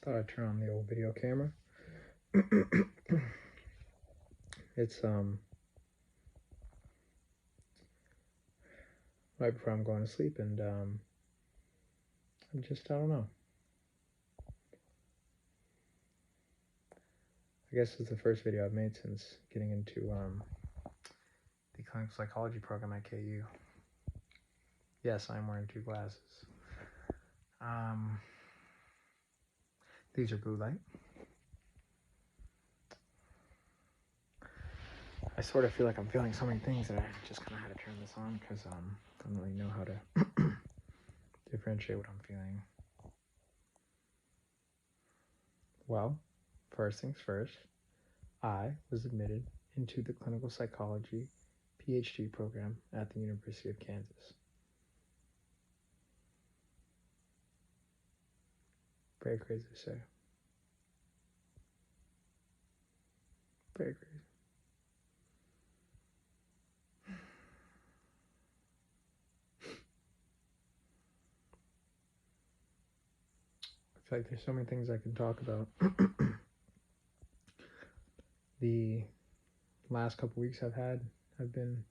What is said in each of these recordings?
Thought I'd turn on the old video camera. It's right before I'm going to sleep, and I don't know. I guess it's the first video I've made since getting into the clinical psychology program at KU. Yes, I'm wearing 2 glasses. These are blue light. I sort of feel like I'm feeling so many things that I just kind of had to turn this on because I don't really know how to differentiate what I'm feeling. Well, first things first, I was admitted into the clinical psychology PhD program at the University of Kansas. Very crazy to say. Very crazy. I feel like there's so many things I can talk about. The last couple weeks I've had have been,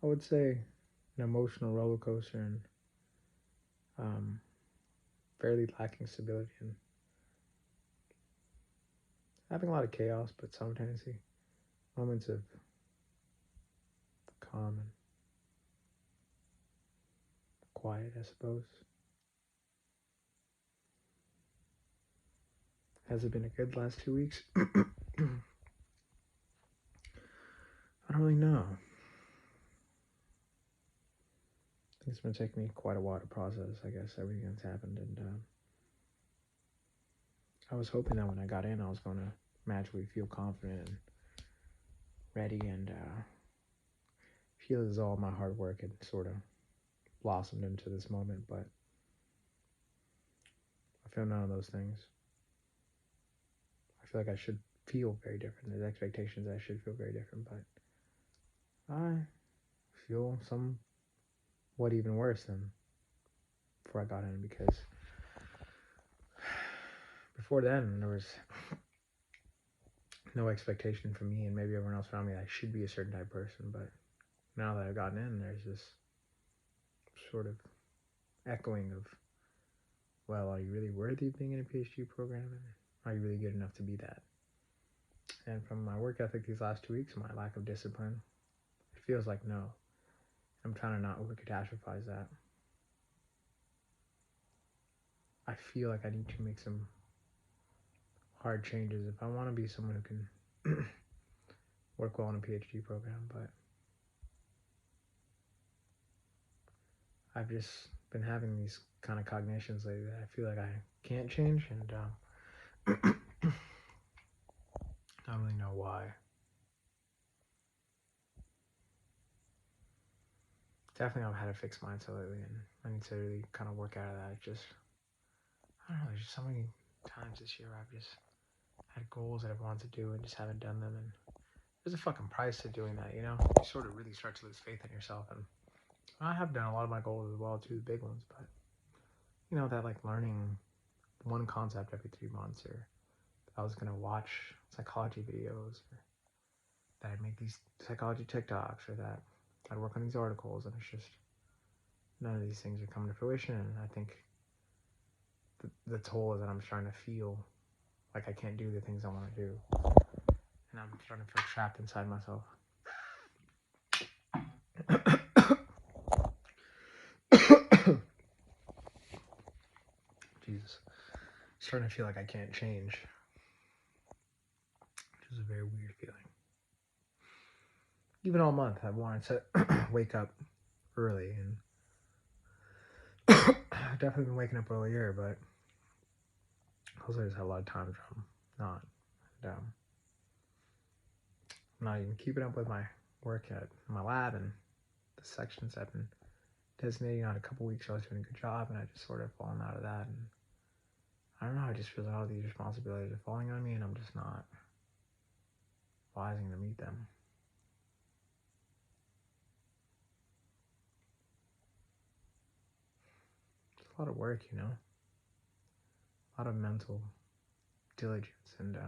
I would say, an emotional roller coaster and fairly lacking stability and having a lot of chaos, but simultaneously moments of calm and quiet, I suppose. Has it been a good last 2 weeks? I don't really know. I think it's going to take me quite a while to process, I guess, everything that's happened. And I was hoping that when I got in, I was going to magically feel confident and ready and feel as all my hard work had sort of blossomed into this moment. But I feel none of those things. I feel like I should feel very different. There's expectations that I should feel very different, but I feel somewhat even worse than before I got in, because before then there was no expectation from me and maybe everyone else around me that I should be a certain type of person. But now that I've gotten in, there's this sort of echoing of, well, are you really worthy of being in a PhD program? And are you really good enough to be that? And from my work ethic these last 2 weeks, my lack of discipline, it feels like no. I'm trying to not over-catastrophize that. I feel like I need to make some hard changes if I want to be someone who can work well in a PhD program. But I've just been having these kind of cognitions lately that I feel like I can't change, and I don't really know why. Definitely I've had a fixed mindset lately, and I need to really kind of work out of that. Just, I don't know, there's just so many times this year I've just had goals that I've wanted to do and just haven't done them, and there's a fucking price to doing that, you know? You sort of really start to lose faith in yourself, and I have done a lot of my goals as well too, the big ones, but you know, that like learning one concept every 3 months, or I was gonna watch psychology videos, or that I'd make these psychology TikToks, or that I'd work on these articles, and it's just none of these things are coming to fruition. And I think the toll is that I'm starting to feel like I can't do the things I want to do, and I'm starting to feel trapped inside myself. Jesus, starting to feel like I can't change, which is a very weird feeling. Even all month I've wanted to wake up early, and I've definitely been waking up earlier, but also I just have a lot of time from not. And, I'm not even keeping up with my work at my lab and the sections I've been designating on. A couple weeks I was doing a good job, and I just sort of fallen out of that, and I don't know, I just feel like all these responsibilities are falling on me, and I'm just not rising to meet them. It's a lot of work, you know? a lot of mental diligence, and I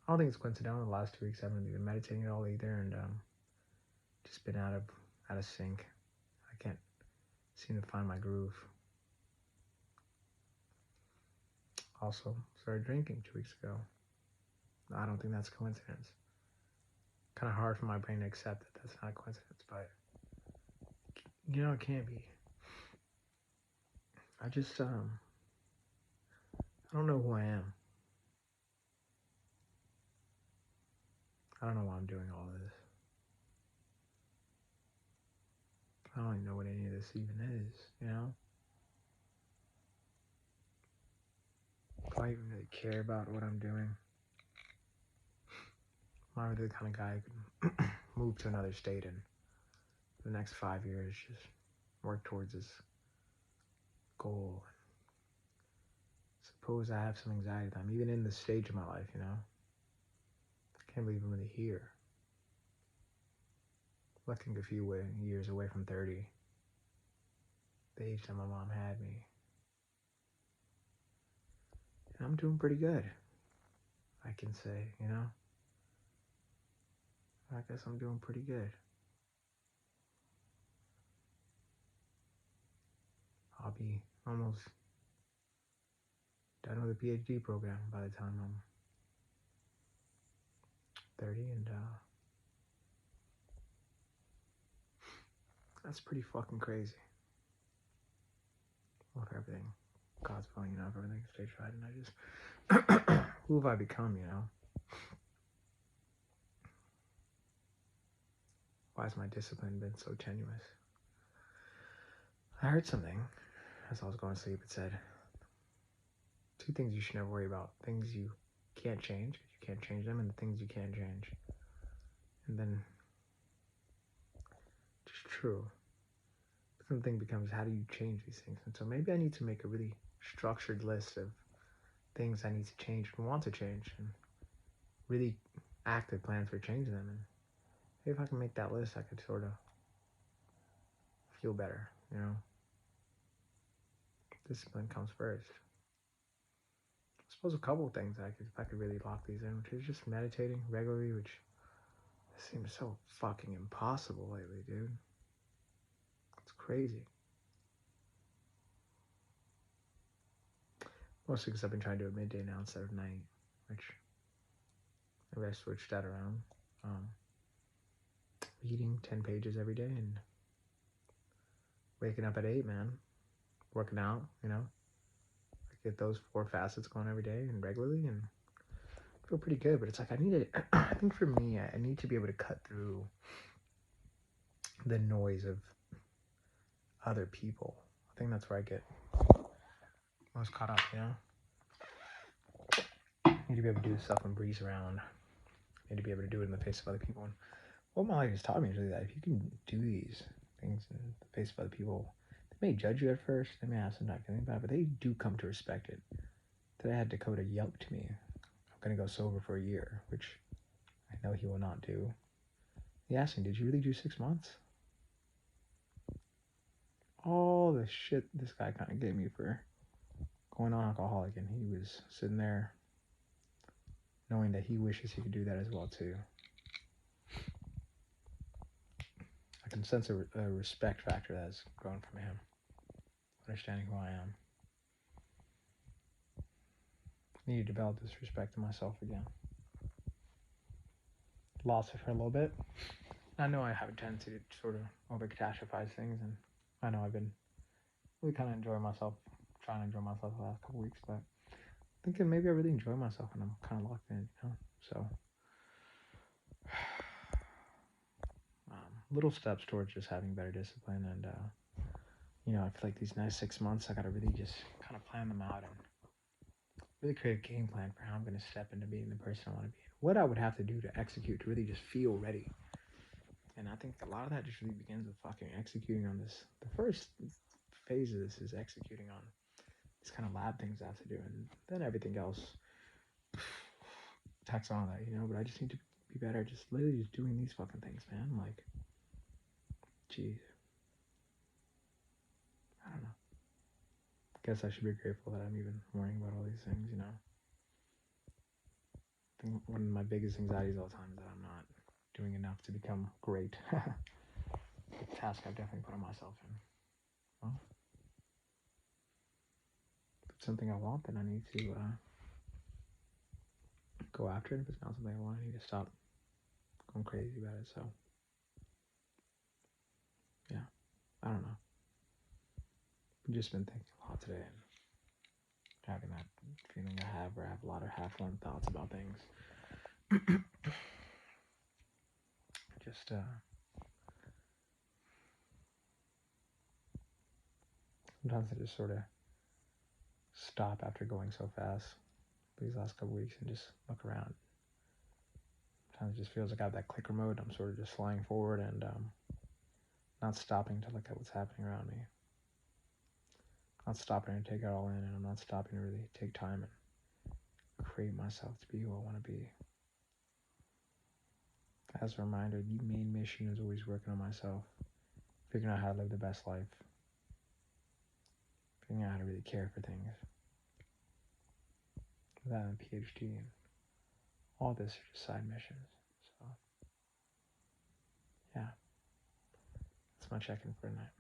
don't think it's coincidental. The last 2 weeks I haven't been meditating at all either, and just been out of sync. I can't seem to find my groove. Also, started drinking 2 weeks ago. I don't think that's a coincidence. Kind of hard for my brain to accept that that's not a coincidence, but it can't be. I just I don't know who I am. I don't know why I'm doing all of this. I don't even know what any of this even is, Do I even really care about what I'm doing? Am I really the kind of guy who could move to another state and for the next 5 years just work towards his goal? Suppose I have some anxiety that I'm even in this stage of my life, I can't believe I'm really here. Looking a few years away from 30, the age that my mom had me. And I'm doing pretty good, I can say, I guess I'm doing pretty good. I'll be almost done with the PhD program by the time I'm 30, and that's pretty fucking crazy. With everything God's willing, if everything stays right, and I just who have I become, Why has my discipline been so tenuous? I heard something as I was going to sleep. It said 2 things you should never worry about: things you can't change, you can't change them, and the things you can change. And then just true. But the thing becomes, how do you change these things? And so maybe I need to make a really structured list of things I need to change and want to change, and really active plans for changing them. And maybe if I can make that list, I could sort of feel better, Discipline comes first. I suppose a couple of things if I could really lock these in, which is just meditating regularly, which seems so fucking impossible lately, dude. It's crazy. Mostly because I've been trying to do it midday now instead of night, which maybe I switched that around. Reading 10 pages every day and waking up at 8, man. Working out, I get those 4 facets going every day and regularly, and I feel pretty good. But it's like I think for me, I need to be able to cut through the noise of other people. I think that's where I get most caught up, I need to be able to do stuff and breeze around. I need to be able to do it in the face of other people. And what my life has taught me is really that if you can do these things in the face of other people, they may judge you at first, they may have some not feeling bad, but they do come to respect it. Today I had Dakota yelp to me, I'm going to go sober for a year, which I know he will not do. He asked me, did you really do 6 months? All the shit this guy kind of gave me for going on alcoholic, and he was sitting there knowing that he wishes he could do that as well too. I can sense a respect factor that has grown from him, understanding who I am. I need to develop this respect to myself again. Lost it for a little bit. I know I have a tendency to sort of over-catastrophize things, and I know I've been really kind of trying to enjoy myself the last couple weeks, but thinking maybe I really enjoy myself and I'm kind of locked in, so little steps towards just having better discipline, and I feel like these next 6 months I gotta really just kind of plan them out and really create a game plan for how I'm going to step into being the person I want to be, what I would have to do to execute to really just feel ready. And I think a lot of that just really begins with fucking executing on this. The first phase of this is executing on these kind of lab things I have to do, and then everything else tacks on that, but I just need to be better just literally just doing these fucking things, man. Like, jeez, I don't know. guess I should be grateful that I'm even worrying about all these things, you know. I think one of my biggest anxieties all the time is that I'm not doing enough to become great. The task I've definitely put on myself. And well, if it's something I want, then I need to go after it. If it's not something I want, I need to stop going crazy about it. So yeah, I don't know. I've just been thinking a lot today and having that feeling I have where I have a lot of half-formed thoughts about things. Just sometimes I just sort of stop after going so fast these last couple weeks and just look around. Sometimes it just feels like I have that clicker mode. I'm sort of just flying forward and not stopping to look at what's happening around me. Not stopping to take it all in, and I'm not stopping to really take time and create myself to be who I want to be. As a reminder, the main mission is always working on myself, figuring out how to live the best life, figuring out how to really care for things. That and PhD and all this are just side missions. So, yeah, that's my check-in for tonight.